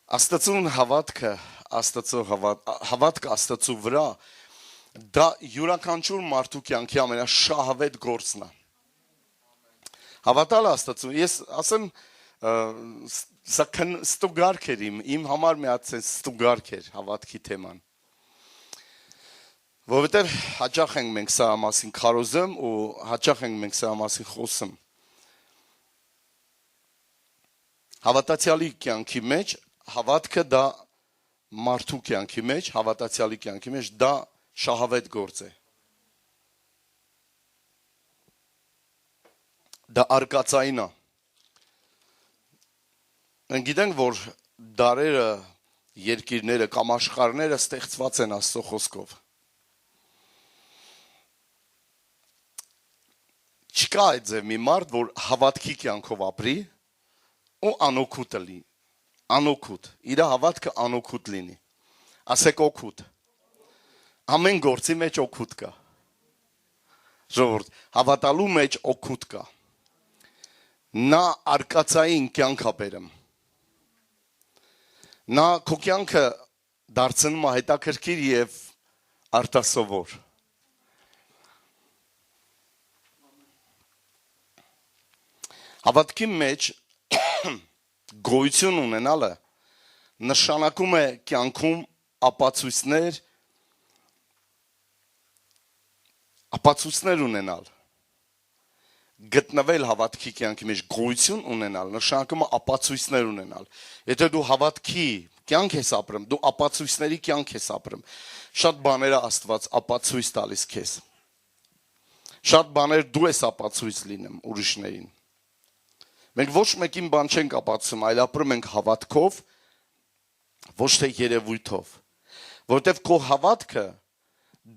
Աստծուն հավատքը Աստծու վրա դա յուրաքանչյուր մարդու կյանքի ամենաշահավետ գործն է։ Հավատալ Աստծուն, ես ասեմ, սա ստուգարք էր իմ համար մի հատ ստուգարք էր հավատքի թեման։ Որովհետև հաճախ ենք մենք սա մասին քարոզում ու հաճախ ենք մենք սա մասին խոսում։ Հավատացյալի կյանքի մեջ հավատքը դա մարդու կյանքի մեջ, հավատացյալի կյանքի մեջ դա շահավետ գործ է։ Դա արկածային է։ Մենք գիտենք, որ դարերը, երկիրները կամ աշխարհները ստեղծված են Աստծո խոսքով։ Չկա այդ ձև մի մարդ, որ հավատքի կյանքով ապրի ու անօգուտ լինի, անօգուտ, իր հավատքը անօգուտ լինի, ասեք օգուտ, ամեն գործի մեջ օգուտ կա, ժողովուրդ, հավատալու մեջ օգուտ կա, նա արկածային կյանք է բերում, նա քո կյանքը դարձնում է հետաքրքիր և արտասովոր, հավատքի մեջ գոյություն ունենալը նշանակում է կյանքում ապացույցներ ունենալ, գտնվել հավատքի կյանքի մեջ գոյություն ունենալ, նշանակում է ապացույցներ ունենալ, եթե դու հավատքի կյանք ես ապրում, դու ապացույցների կյանք ես ապրում, շատ բաները Աստված ապացույց տալիս քեզ, շատ բաներ դու ես ապացույց լինում ուրիշներին, մենք ոչ մեկին բան չենք ապացուցում, այլ ապրում ենք հավատքով, ոչ թե երևույթով, որովհետև քո հավատքը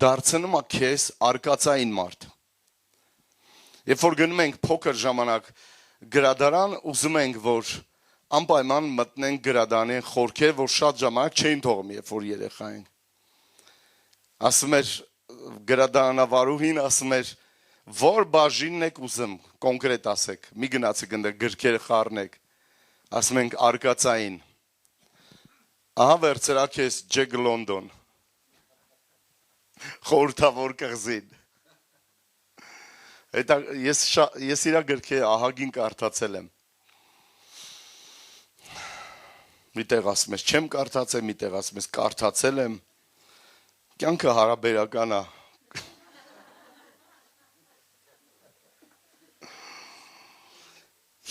դարձնում է քեզ արկածային մարդ։ Երբ որ գնում ենք փոքր ժամանակ գրադարան, ուզում ենք, որ անպայման մտնենք գրադարանի խորքեր, որ շատ ժամանակ չէին թողում, երբ որ երեխա ենք։ Ասում էր գրադարանավարուհին, ասում էր, որ բաժինն եք ուզում, կոնկրետ ասեք, մի գնացեք ընդ գրքերը խառնեք, ասում ենք արկածային, ահա վերցրակ ես Ջեք Լոնդոն, խորհրդավոր կղզին, ես իրա գրքերը ահագին կարդացել եմ, մի տեղ ասում ես չեմ կարդացել, մի տեղ ասում ես կարդացել եմ, կյանքը հարաբերական է,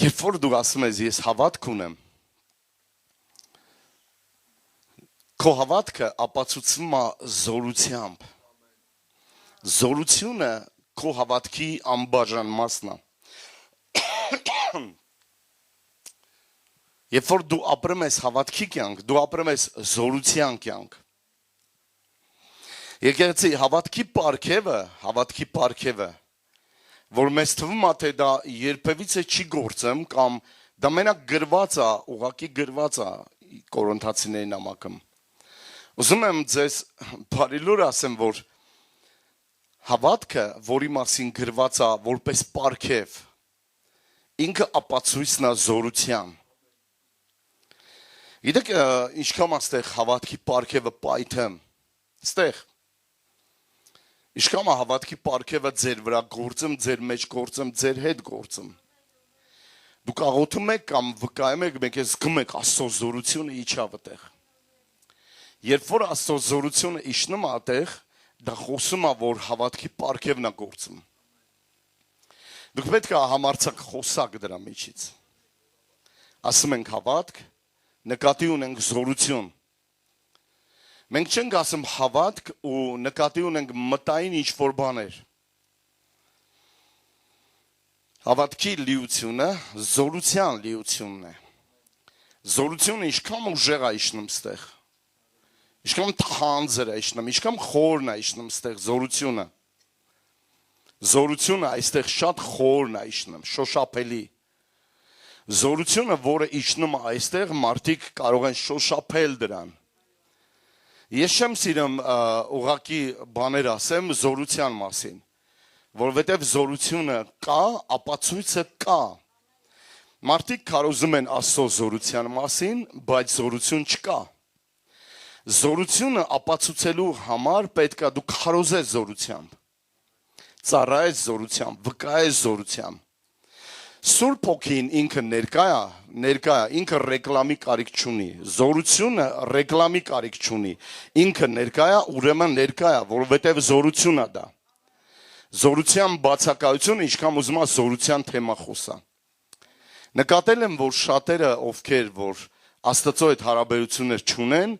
երբ որ դու ասում ես ես հավատք ունեմ, քո հավատքը ապացուցվում է զորությամբ, զորությունը քո հավատքի անբաժան մասն է, երբ որ դու ապրում ես հավատքի կյանք, դու ապրում ես զորության կյանք, եկեղեցի հավատքի պարգևը, որ մեզ թվում է, թե դա երբևիցե չի գործում, կամ դա մենակ գրված է, ուղղակի գրված է Կորինթացիների նամակում։ Ուզում եմ ձեզ բարի լուր ասեմ, որ հավատքը, որի մասին գրված է որպես պարգև, ինքը ապացույցն է զորության։ Գիտեք, ինչքան աստեղ հավատքի պարգևը պայթում, ստեղ Իշքան հավատքի պարգևը ձեր վրա գործում, ձեր մեջ գործում, ձեր հետ գործում։ Դուք աղոթում եք կամ վկայում եք, մեկ ես զգում եք Աստծո զորությունը իջավ այդտեղ։ Երբ որ Աստծո զորությունը իջնում է այդտեղ, դա խոսում է, որ հավատքի պարգևն է գործում։ Դուք պետք է համարձակ խոսակ դրա միջից։ Ասում ենք հավատք, նկատի ունենք զորություն։ Մենք չենք ասում հավատք ու նկատի ունենք մտային ինչ-որ բաներ։ Հավատքի լիությունը զորության լիությունն է։ Զորությունը ինչքան ուժեղ է իջնում ստեղ։ Ինչքան թանձր է իջնում, ինչքան խորն է իջնում ստեղ զորությունը։ Զորությունը այստեղ շատ խորն է իջնում, շոշափելի։ Զորությունը, որը իջնում է այստեղ, մարդիկ կարող են շոշափել դրան։ Ես չեմ սիրում ուղղակի բաներ ասեմ զորության մասին, որովհետև զորությունը կա, ապացույցը կա, Մարդիկ քարոզում են Աստծո զորության մասին, բայց զորություն չկա։ Զորությունը ապացուցելու համար պետք է դու քարոզես զորությամբ, ծառայես զորությամբ, վկայես զորությամբ։ Սուրբ Հոգին ինքը ներկա է, ինքը ռեկլամի կարիք չունի։ Զորությունը ռեկլամի կարիք չունի։ Ինքը ներկա է, ուրեմն ներկա է, որովհետև զորություն է դա։ Զորության բացակայությունը ինչքան ուզում ես զորության թեմա խոսա։ Նկատել եմ, որ շատերը, ովքեր որ Աստծո հետ հարաբերություններ չունեն,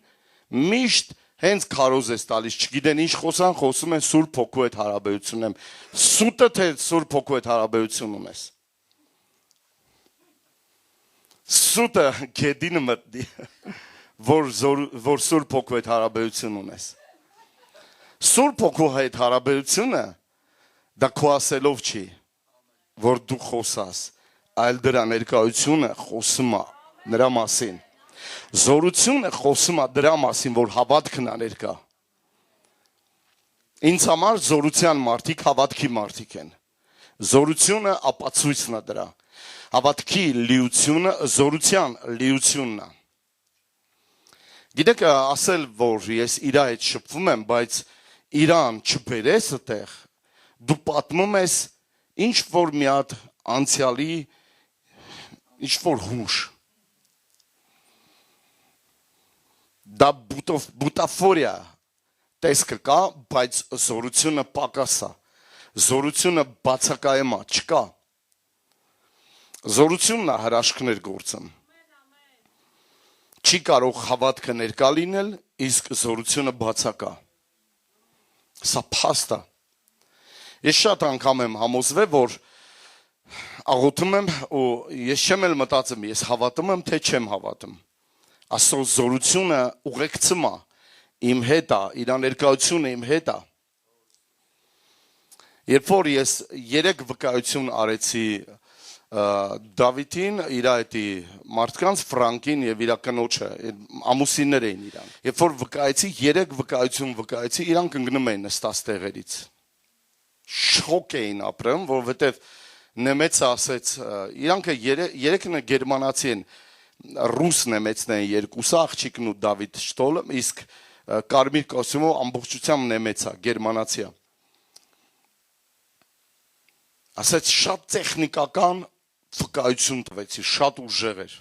միշտ հենց քարոզ է տալիս, չգիտեն ինչ խոսան, խոսում են Սուրբ Հոգու հետ հարաբերություն եմ։ Սուտը թե Սուրբ Հոգու հետ հարաբերություն ունես։ Սուտը գեդինը մտնի, որ Սուրբ Հոգու հետ հարաբերություն ունես։ Սուրբ Հոգու հետ հարաբերությունը դա քո ասելով չի, որ դու խոսաս, այլ դրա ներկայությունը խոսում է նրա մասին։ Զորությունը խոսում է դրա մասին, որ հավատքն է ներկա։ Ինձ համար զորության մարդիկ հավատքի մարդիկ են։ Զորությունը ապացույցն է դրա։ Հավատքի լիությունը զորության լիությունն է։ Գիտեք, ասել, որ ես իր հետ շփվում եմ, բայց իրան չբերես այդտեղ, դու պատմում ես ինչ որ մի հատ անցյալի ինչ որ հուշ։ Դա բուտաֆորիա տեսքը կա, բայց զորությունը պակաս է։ Զորությունը բացակայում է, չկա։ Զորությունն է հրաշքներ գործում։ Չի կարող հավատքը ներկա լինել, իսկ զորությունը բացակա։ Սա փաստ է։ Ես շատ անգամ եմ համոզվել, որ աղոթում եմ ու ես չեմ էլ մտածում, ես հավատում եմ, թե չեմ հավատում։ Աստծո զորությունը ուղեկցում է իմ հետ է, իր ներկայությունը իմ հետ է։ Երբ որ ես 3 վկայություն արեցի Դավիթին, իր այդի մարդկանց Ֆրանկին եւ իր կնոջը, ամուսիններ էին իրան։ Երբ որ վկայեցի 3 վկայություն վկայեցի, իրանք ընկնում էին նստած տեղերից։ Շոկ էին ապրում, որովհետեւ Նեմեցը ասեց, իրանքը 3-ը գերմանացի են, ռուս նեմեցն են, երկուսը աղջիկն ու Դավիթ Շտոլը, իսկ կարմիր կոստյումով ամբողջությամբ նեմեց է, գերմանացի է։ Ասեց շատ տեխնիկական վկայություն տվեցի, շատ ուժեղ էր։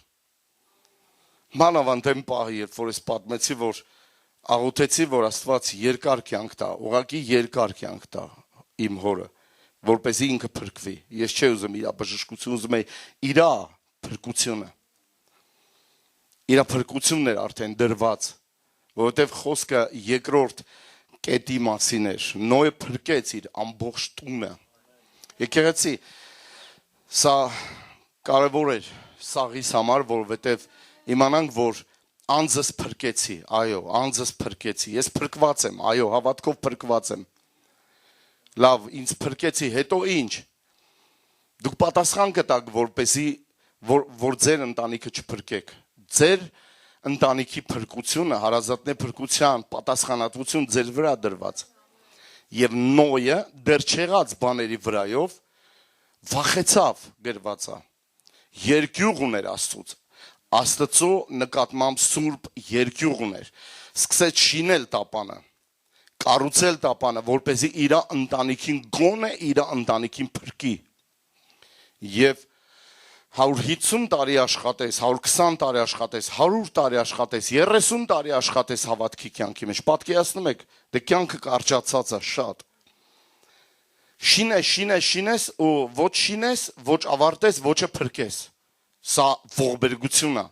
Մանավանդ այն պահի, երբ որ ես պատմեցի, որ աղոթեցի, որ Աստված երկար կյանք տա, ուղղակի երկար կյանք տա իմ հորը, որպեսզի ինքը փրկվի։ Ես չէի ուզում իր բժշկություն, ուզում էի իր փրկությունը։ Իր փրկությունն էր արդեն դրված, որովհետև խոսքը երկրորդ կետի մասին էր։ Նոյը փրկեց իր ամբողջ տունը։ Եկեղեցի, սա կարևոր էր սաղիս համար, որովհետև իմանանք, որ անձս փրկեցի, այո, անձս փրկեցի, ես փրկված եմ, այո, հավատքով փրկված եմ։ Լավ, ինձ փրկեցի, հետո ինչ։ Դուք պատասխան կտաք, որպեսզի որ ձեր ընտանիքը չփրկեք։ Ձեր ընտանիքի փրկությունը, հարազատների փրկության պատասխանատվություն ձեր վրա դրված։ Եվ Նոյը դեռ չեղած բաների վրայով վախեցավ գրված է։ Երկյուղ ուներ Աստծուց։ Աստծո նկատմամբ սուրբ երկյուղ ուներ։ Սկսեց շինել տապանը, կառուցել տապանը, որպեսզի իր ընտանիքին գոնե իր ընտանիքին փրկի։ Եվ 150 տարի աշխատես, 120 տարի աշխատես, 100 տարի աշխատես, 30 տարի աշխատես հավատքի կյանքի մեջ։ Պատկերացնում եք, դե կյանքը կարճացած է շատ։ Շինես ու ոչ շինես, ոչ ավարտես, ոչը փրկես։ Սա ողբերգություն է։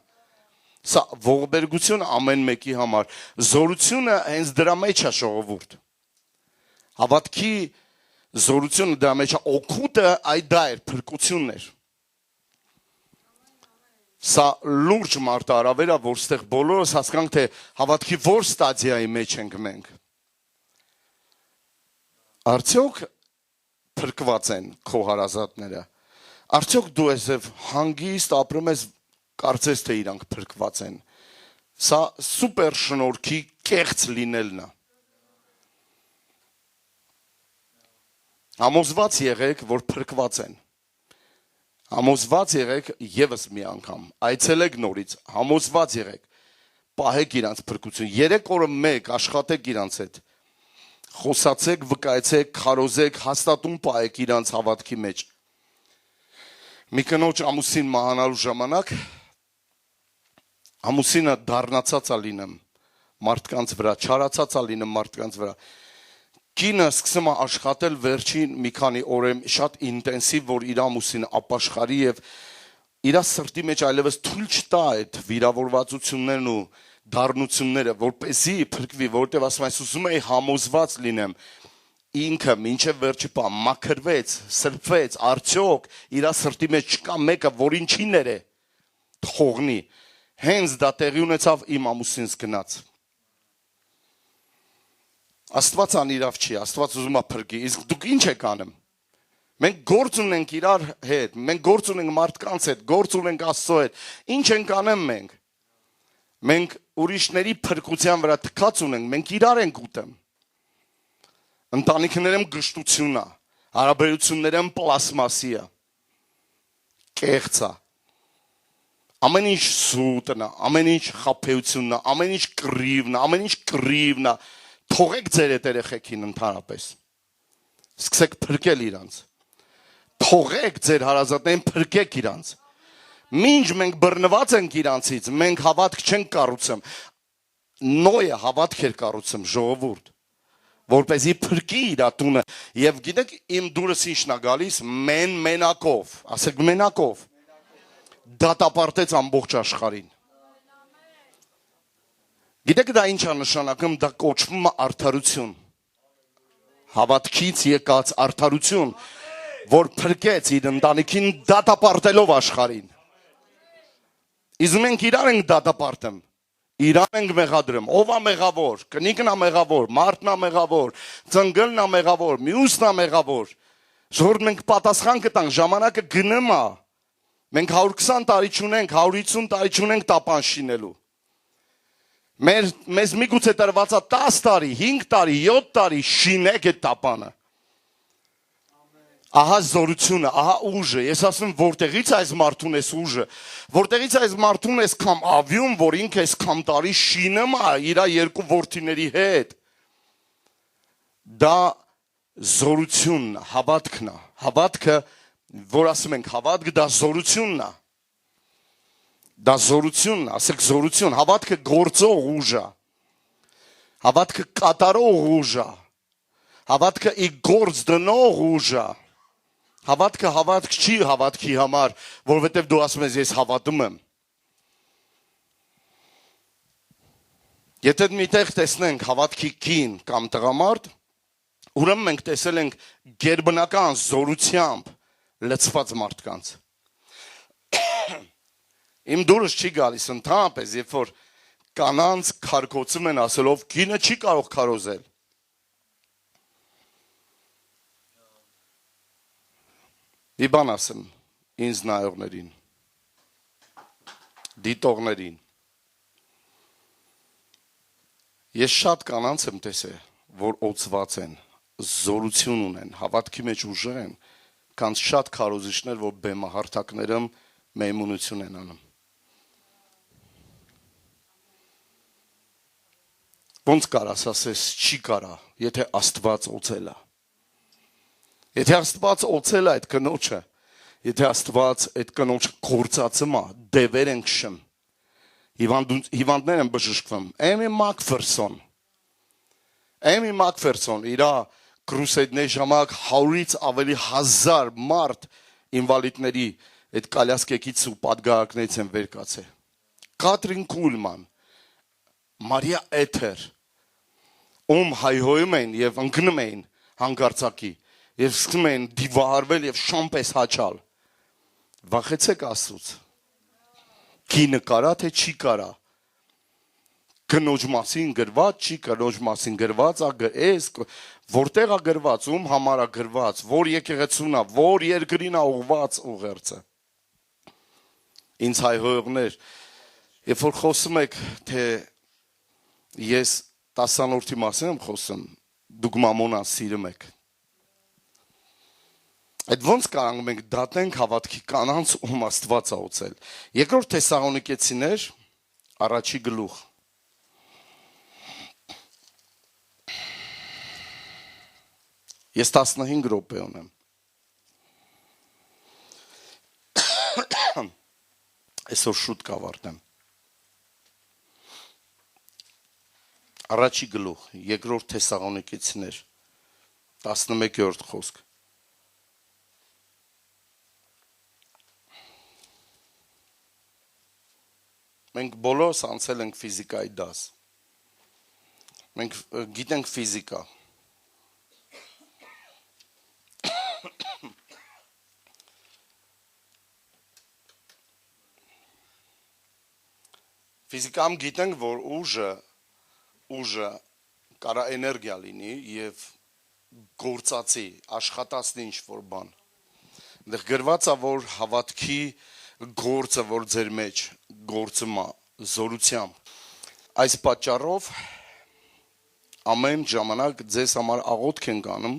Սա ողբերգություն ամեն մեկի համար։ Զորությունը հենց դրա մեջ է ժողովուրդ։ Հավատքի զորությունը դրա մեջ է, օգուտը այդ դա էր, փրկությունն էր։ Սա լուրջ մարտահրավեր է, որ ստեղ բոլորս հասկանանք, թե հավատքի որ ստադիայի մեջ ենք մենք։ Արդյոք փրկված են քո հարազատները։ Արդյոք դու ես հանգիստ ապրում ես, կարծես թե իրանք փրկված են։ Սա սուպեր շնորհքի կեղծ լինելն է։ Համոզված եղեք, որ փրկված են։ Համոզված եղեք եւս մի անգամ, այցելեք նորից, համոզված եղեք, պահեք իրանց փրկություն, 3 օրը մեկ աշխատեք իրանց հետ, խոսացեք, վկայեցեք, քարոզեք, հաստատուն պահեք իրանց հավատքի մեջ։ Մի կնոջ ամուսին մահանալու ժամանակ ամուսինը դառնացած է լինում մարդկանց վրա, չարացած է լինում մարդկանց վրա։ Կինը սկսում է աշխատել վերջին մի քանի օրեմ շատ ինտենսիվ, որ իր ամուսինը ապաշխարի եւ իր սրտի մեջ այլևս թույլ չտա այդ վիրավորվածություններն ու դառնությունները, որպեսզի փրկվի, որտեվ ասում այս ուզում էի համոզված լինեմ, ինքը մինչև վերջի բան մաքրվեց, սրբվեց, արդյոք իր սրտի մեջ չկա մեկը, որին չի ներե, թողնի, հենց դա տեղի ունեցավ իմ ամուսինս գնաց։ Աստված անիրավ չի, Աստված ուզում է փրկի, իսկ դուք ինչ եք անում։ Մենք գործ ունենք իրար հետ, մենք գործ ունենք մարդկանց հետ, գործ ունենք Աստծո հետ, ինչ ենք անում մենք։ Մենք ուրիշների փրկության վրա թքած ունենք, մենք իրար ենք ուտում։ Ընտանիքներում գժտություն է, հարաբերություններում պլաստմասի է, կեղծ է, ամեն ինչ սուտն է, ամեն ինչ խաբեությունն է, ամեն ինչ կռիվն է, թողեք ձեր այդ երեխեքին ընդհանրապես, սկսեք փրկել իրանց, թողեք ձեր հարազատներին փրկեք իրանց, մինչ մենք բռնված ենք իրանցից, մենք հավատք չենք կառուցում, Նոյը հավատք էր կառուցում, ժողովուրդ, որպեսզի փրկի իր տունը, եւ գիտեք իմ դուրս ինչն է գալիս, մենակով, ասեք մենակով, դատապարտեց ամբողջ աշխարհին։ Գիտեք դա ինչ է նշանակում, դա կոչվում է արդարություն, հավատքից եկած արդարություն, որ փրկեց իր ընտանիքին դատապարտելով աշխարհին։ Իսկ մենք իրար ենք դատապարտում, իրար ենք մեղադրում, ով է մեղավոր, կնիկն է մեղավոր, մարդն է մեղավոր, ծնգլն է մեղավոր, մյուսն է մեղավոր, ժողովուրդ մենք պատասխան կտանք, ժամանակը գնում է, մենք 120 տարի չունենք, 150 տարի չունենք տապան շինելու։ Մեզ միգուցե տրված է 10 տարի, 5 տարի, 7 տարի շինեք այդ տապանը։ Ահա զորությունը, ահա ուժը, ես ասում որտեղից այս մարդուն ես ուժը, որտեղից այս մարդուն ես կամ ավյուն, որ ինքը ես կամ տարի շինում է իր 2 որդիների հետ։ Դա զորությունն է, հավատքն է, հավատքը, որ ասում ենք հավատք, դա զորությունն է։ Դա զորությունն է, ասեք զորություն, հավատքը գործող ուժ է, հավատքը կատարող ուժ է, հավատքը ի գործ դնող ուժ է, հավատքը հավատք չի հավատքի համար, որովհետև դու ասում ես ես հավատում եմ։ Եթե միտեղ տեսնենք հավատքի կին կամ տղամարդ, ուրեմն մենք տեսել ենք գերբնական զորությամբ լցված մարդկանց։ Իմ դուրս չի գալիս ընդհանրապես, երբ որ կանանց քարկոցում են ասելով, կինը չի կարող քարոզել։ Մի բան ասեմ ինձ նայողներին, դիտողներին։ Ես շատ կանանց եմ տեսել, որ օծված են, զորություն ունեն, հավատքի մեջ ուժեղ են, քան շատ քարոզիչներ, որ բեմահարթակներում մեյմունություն են անում։ Ոնց կարաս ասես, չի կարա, եթե Աստված օծել է։ Եթե Աստված օծել է այդ կնոջը, եթե Աստված այդ կնոջը գործածում է, դևեր են քշում, հիվանդներ են բժշկվում, Էմի Մակֆերսոն, իր կրուսեդների ժամանակ 100-ից ավելի 1000 մարդ ինվալիդների այդ կալյասկեկից ու պատգարակներից են վեր կացել։ Կատրին Կուլման, Մարիա Էթեր, ում հայհոյում էին և ընկնում էին հանգարցակի և սկսում էին դիվահարվել և շամպես հաչալ։ Վախեցեք Աստծուց։ Կինը կարա, թե չի կարա։ Կնոջ մասին գրված չի, կնոջ մասին գրված է, որտեղ է գրված, ում համար է գրված, որ եկեղեցուն է, որ երկրին է ուղված ուղերձը։ Ինձ հայհոյողներ, երբ որ խոսում եք, թե ես 10-րդի մասին եմ խոսում, դուք մամոնան սիրում եք։ Այդ ոնց կարող մենք դատենք հավատքի կանանց, ում Աստված է օծել։ Երկրորդ Թեսաղոնիկեցիներ, առաջի գլուխ։ Ես 15 րոպե ունեմ։ Այսօր շուտ կավարտեմ։ Առաջի գլուխ, երկրորդ Թեսաղոնիկեցիներ, 11-րդ խոսք։ Մենք բոլորս անցել ենք ֆիզիկայի դաս։ Մենք գիտենք ֆիզիկա։ Ֆիզիկայում գիտենք, որ ուժը կարա էներգիա լինի եւ գործածի, աշխատացնի ինչ-որ բան։ Դեռ գրված է, որ հավատքի գործը, որ ձեր մեջ գործում է զորությամբ։ Այս պատճառով ամեն ժամանակ ձեզ համար աղոթք ենք անում,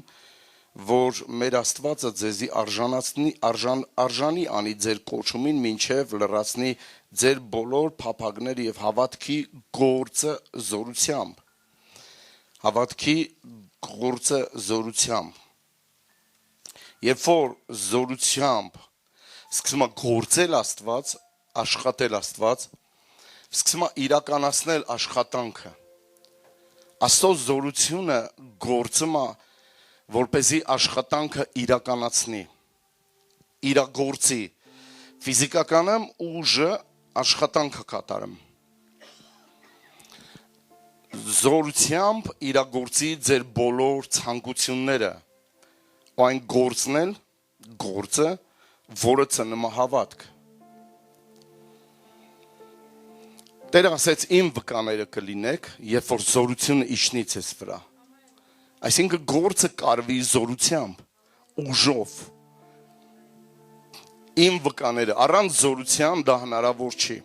որ մեր Աստվածը ձեզի արժանի անի ձեր կոչումին, մինչև լրացնի ձեր բոլոր փափագները եւ հավատքի գործը զորությամբ։ Հավատքի գործը զորությամբ։ Երբ որ զորությամբ սկսում է գործել Աստված, աշխատել Աստված, սկսում է իրականացնել աշխատանքը։ Աստծո զորությունը գործում է, որպեսզի աշխատանքը իրականացնի, իրագործի։ Ֆիզիկականում ուժը աշխատանքը կատարում։ Զորությամբ իրագործի ձեր բոլոր ցանկությունները, ու այն գործնել գործը, որը ծնում է հավատք։ Տերը ասեց իմ վկաները կլինեք, երբ որ զորությունը իջնի ձեզ վրա։ Այսինքն գործը կարվի զորությամբ, ուժով։ Իմ վկաները, առանց զորության դա հնարավոր չի։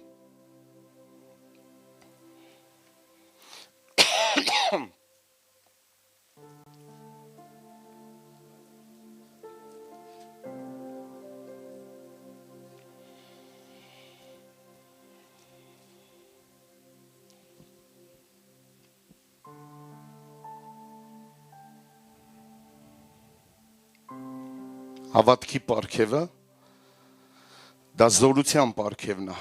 Հավատքի պարգևը դա զորության պարգևն է։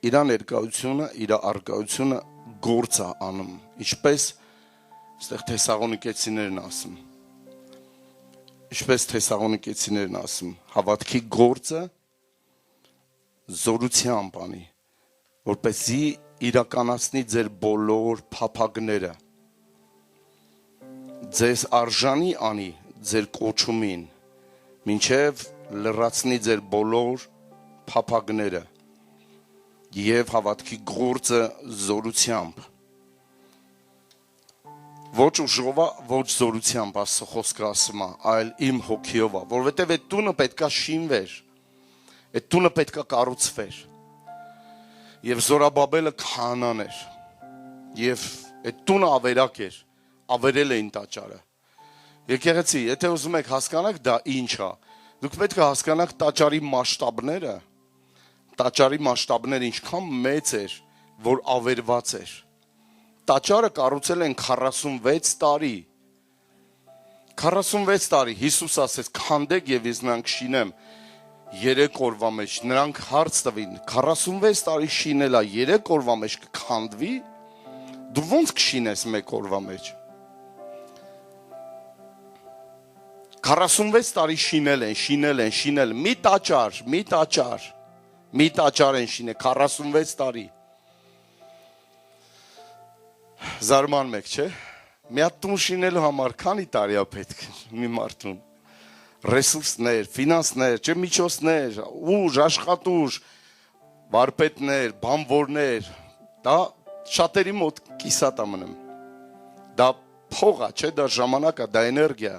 Իր ներկայությունը, իր արկայությունը գործ է անում, ինչպես այստեղ Թեսաղոնիկեցիներն ասում, հավատքի գործը զորությամբ անի, որպեսզի իրականացնի ձեր բոլոր փափագները, ձեզ արժանի անի ձեր կոչումին, մինչև լրացնի ձեր բոլոր փափագները եւ հավատքի գործը զորությամբ։ Ոչ ուժով, ոչ զորությամբ Աստծո խոսքը ասում է, այլ իմ հոգիով է, որովհետեւ այդ տունը պետքա շինվեր, այդ տունը պետքա կառուցվեր։ Եվ Զորաբաբելը քահանան էր, եւ այդ տունը ավերակ էր, ավերել էին տաճարը։ Եկեղեցի, եթե ուզում եք հասկանաք դա ինչ է, դուք պետք է հասկանաք տաճարի մասշտաբները ինչքան մեծ էր, որ ավերված էր։ Տաճարը կառուցել են 46 տարի։ 46 տարի Հիսուս ասեց, քանդեք եւ ես նրանք շինեմ 3 օրվա մեջ։ Նրանք հարց տվին, 46 տարի շինելա 3 օրվա մեջ կքանդվի։ Դու ո՞նց կշինես 1 օրվա մեջ։ 46 տարի շինել են, մի տաճար են շինել 46 տարի։ Զարմանում եք, չէ՞։ Մի հատ տուն շինելու համար քանի տարի է պետք մի մարդուն։ Ռեսուրսներ, ֆինանսներ, չէ՞ միջոցներ, ուժ, աշխատուժ, վարպետներ, բանվորներ, դա շատերի մոտ կիսատ է մնում։ Դա փող է, չէ՞, դա ժամանակ է, դա էներգիա։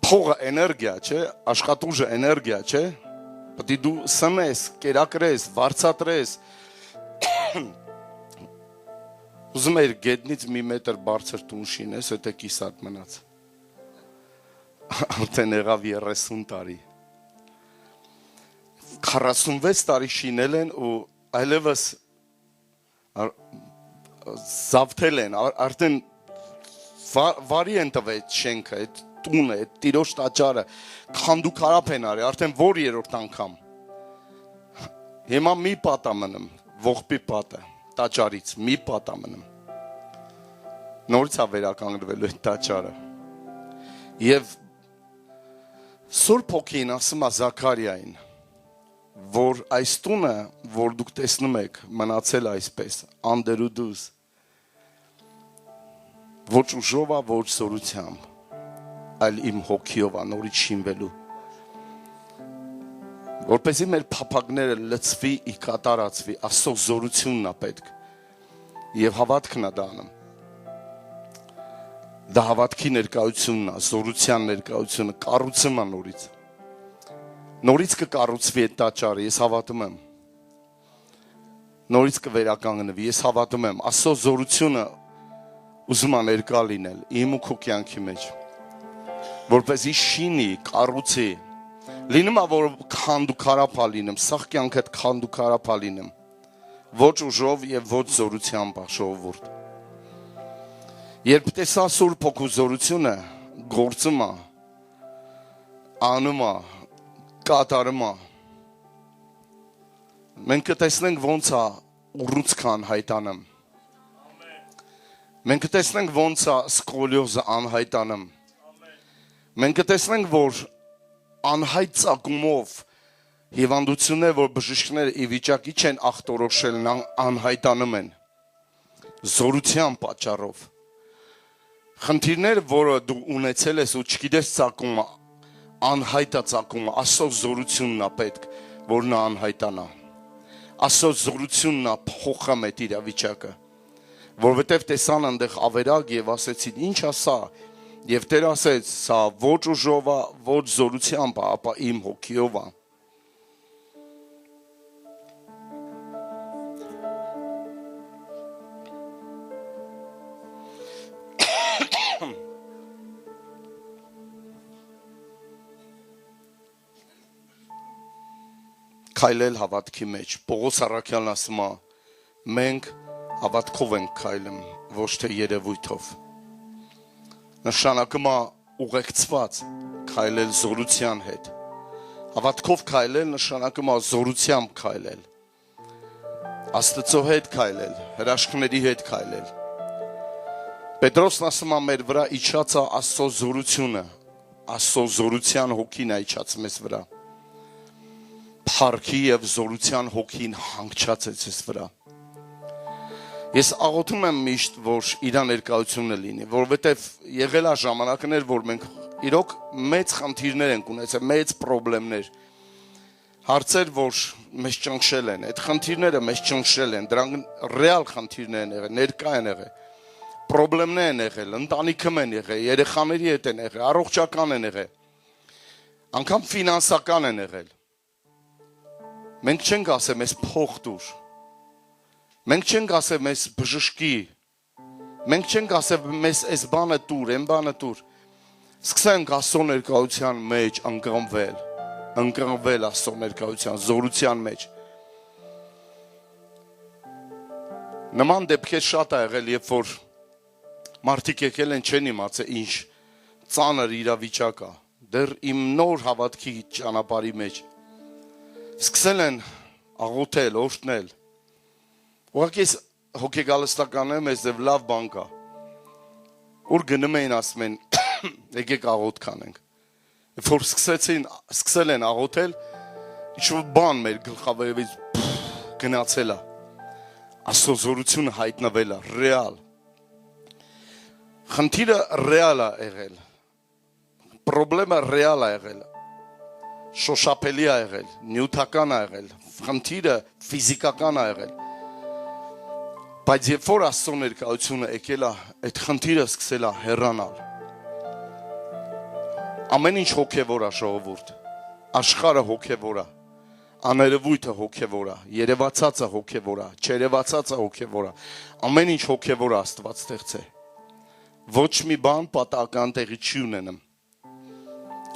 Փողը էներգիա, չէ՞, աշխատուժը էներգիա, չէ՞։ Պետք է դու սնես, կերակրես, վարձատրես։ Ուզում ես գետնից մի մետր բարձր տուն շինես, եթե կիսատ մնաց։ արդեն եղավ 30 տարի։ 46 տարի շինել են ու այլևս զավթել են, արդեն վարի են տվել շենքը, այդ տունը, այդ տիրոջ տաճարը, քանդուքարապ են արի, արդեն որ երրորդ անգամ։ Հիմա մի պատ է մնում, ողբի պատը, տաճարից, մի պատ է մնում։ Նորից է վերականգնվելու այդ տաճարը։ Եվ Սուրբ Հոգին ասում է Զաքարիային, որ այս տունը, որ դուք տեսնում եք, մնացել այսպես, անդերուդուս, ոչ ուժով է, ոչ զորությամբ, այլ իմ հոգիով է, նորից շինվելու։ Որպեսզի մեր փափագները լցվի, ի կատարածվի, Աստծո զորությունն է պետք։ Եվ հավատքն է դա անում։ Դա հավատքի ներկայությունն է, զորության ներկայությունը, կառուցումը նորից։ Նորից կկառուցվի այդ տաճարը, ես հավատում եմ։ Նորից կվերականգնվի, ես հավատում եմ։ Աստծո զորությունը ուզում է ներկա լինել իմ ու քո կյանքի մեջ, որպեսզի շինի, կառուցի։ Լինում է, որ քանդուքարապ է լինում, սաղ կյանքը քանդուքարապ է լինում, ոչ ուժով եւ ոչ զորությամբ ժողովուրդ։ Երբ տեսա Սուրբ Հոգու զորությունը, գործում է, անում է, կատարում է, մենք կտեսնենք ոնց է ուռուցքան հայտանում։ Մենք կտեսնենք ոնց է սկոլիոզը անհայտանում։ Մենք կտեսնենք, որ անհայտ ծագումով հիվանդություններ, որ բժիշկները ի վիճակի չեն ախտորոշել, անհայտանում են զորության պատճառով։ Խնդիրները, որը դու ունեցել ես ու չգիտես ծագումը, անհայտա ծագումը, Աստծո զորությունն է պետք, որ նա անհայտանա։ Աստծո զորությունն է փոխում այդ իրավիճակը, որովհետև տեսան այնտեղ ավերակ եւ ասեցին, ինչ է սա։ Եվ Տեր ասեց, սա ոչ ուժով է, ոչ զորությամբ է, ապա իմ հոգիով է։ Քայլել հավատքի մեջ։ Պողոս առաքյալն ասում է, մենք հավատքով ենք քայլում, ոչ թե երևույթով։ Նշանակում է ուղեկցված քայլել զորության հետ։ Հավատքով քայլել նշանակում է զորությամբ քայլել։ Աստծո հետ քայլել, հրաշքների հետ քայլել։ Պետրոսն ասում է, մեր վրա իջած է Աստծո զորությունը, Աստծո զորության հոգին է իջած մեզ վրա։ Փառքի եւ զորության հոգին հանգչած է ձեզ վրա։ Ես աղոթում եմ միշտ, որ իր ներկայությունը լինի, որովհետեւ եղել է ժամանակներ, որ մենք իրոք մեծ խնդիրներ ենք ունեցել, մեծ խնդիրներ, հարցեր, որ մեզ ճնշել են, այդ խնդիրները մեզ ճնշել են, դրանք ռեալ խնդիրներ են եղել, ներկա են եղել, խնդիրներ են եղել, ընտանիքում են եղել, երեխաների հետ են եղել, առողջական են եղել, անգամ ֆինանսական են եղել։ Մենք չենք ասել մեզ փող տուր։ Մենք չենք ասել մեզ բժշկի։ Մենք չենք ասել մեզ այս բանը տուր, այն բանը տուր։ Սկսենք Աստծո ներկայության մեջ ընկղմվել Աստծո ներկայության զորության մեջ։ Նման դեպքեր շատ է եղել, երբ որ մարդիկ եկել են չեն իմացել ինչ ծանր իրավիճակ է։ Դեռ իմ նոր հավատքի ճանապարհի մեջ սկսել են աղոթել, օրհնել։ Ուղղակի հոգեգալստականը մեզ դեպ լավ բան կա։ Ուր գնում էին ասում են, եկեք աղոթ կանենք։ Երբ որ սկսել են աղոթել, ինչ-որ բան մեր գլխավերևից գնացել է։ Աստծո զորությունը հայտնվել է, ռեալ։ Խնդիրը ռեալ է եղել։ Պրոբլեմը ռեալ է եղել։ Շոշափելի է եղել, նյութական է եղել, խնդիրը ֆիզիկական է եղել։ Բայց երբ որ Աստծո ներկայությունը եկել է, այդ խնդիրը սկսել է հեռանալ։ Ամեն ինչ հոգևոր է, ժողովուրդ։ Աշխարհը հոգևոր է, աներևույթը հոգևոր է, երևացածը հոգևոր է, չերևացածը հոգևոր է։ Ամեն ինչ հոգևոր է Աստված ստեղծել։ Ոչ մի բան պատահական տեղի չի ունենում։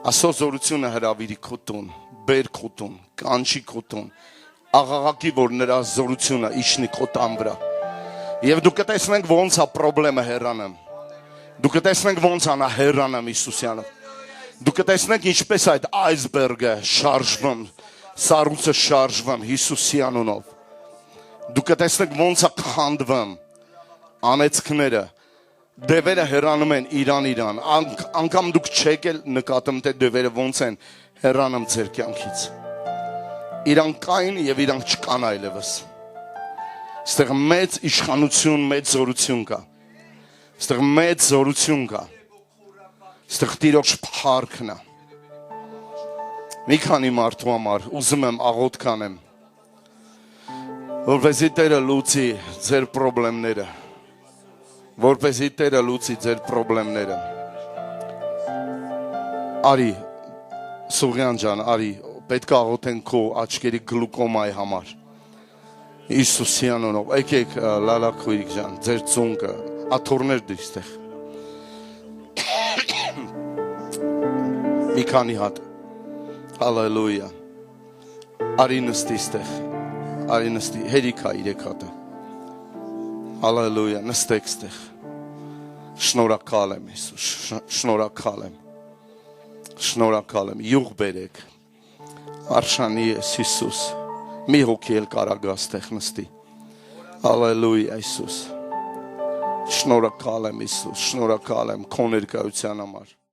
Աստծո զորությունը հրավիրի քո տուն, բեր քո տուն, կանչի քո տուն, աղաղակի, որ նրա զորությունը իջնի քո տան վրա։ Եվ դու կտեսնենք ոնց է խնդրեմը հեռանում։ Դու կտեսնենք ոնց անա հեռանում Հիսուսյանը։ Դու կտեսնենք ինչպես այդ այսբերգը շարժվում, սառույցը շարժվում Հիսուսի անունով։ Դու կտեսնենք ոնց է քանդվում անեծքները, դևերը հեռանում են իրան, անգամ դուք չեք էլ նկատում, թե դևերը ոնց են հեռանում ձեր կյանքից։ Իրանք կային եւ իրանք չկան այլևս։ Այստեղ մեծ իշխանություն, մեծ զորություն կա։ Այստեղ մեծ զորություն կա։ Այստեղ Տիրոջ փառքն է։ Մի քանի մարդու համար ուզում եմ աղոթք անեմ, որպեսզի Տերը լուծի ձեր խնդիրները, որպեսզի Տերը լուծի ձեր խնդիրները։ Արի, Սուղյան ջան, արի, պետք է աղոթենք քո աչքերի գլուկոմայի համար։ Հիսուսի անունով, եկեք լալակույրիկ ջան, ձեր ծունկը, աթոռներ դու այստեղ։ Մի քանի հատ։ Հալելույա։ Արի նստի այստեղ։ Արի նստի, հերիքա 3 հատը։ Հալելույա, նստեք այստեղ։ Շնորհակալ եմ Հիսուս, շնորհակալ եմ։ Շնորհակալ եմ, յուղ բերեք։ Արշանի ես Հիսուս։ Մի հոգի էլ կարա գա այստեղ նստի։ Հալելույա Հիսուս։ Շնորհակալ եմ Հիսուս, շնորհակալ եմ քո ներկայության համար։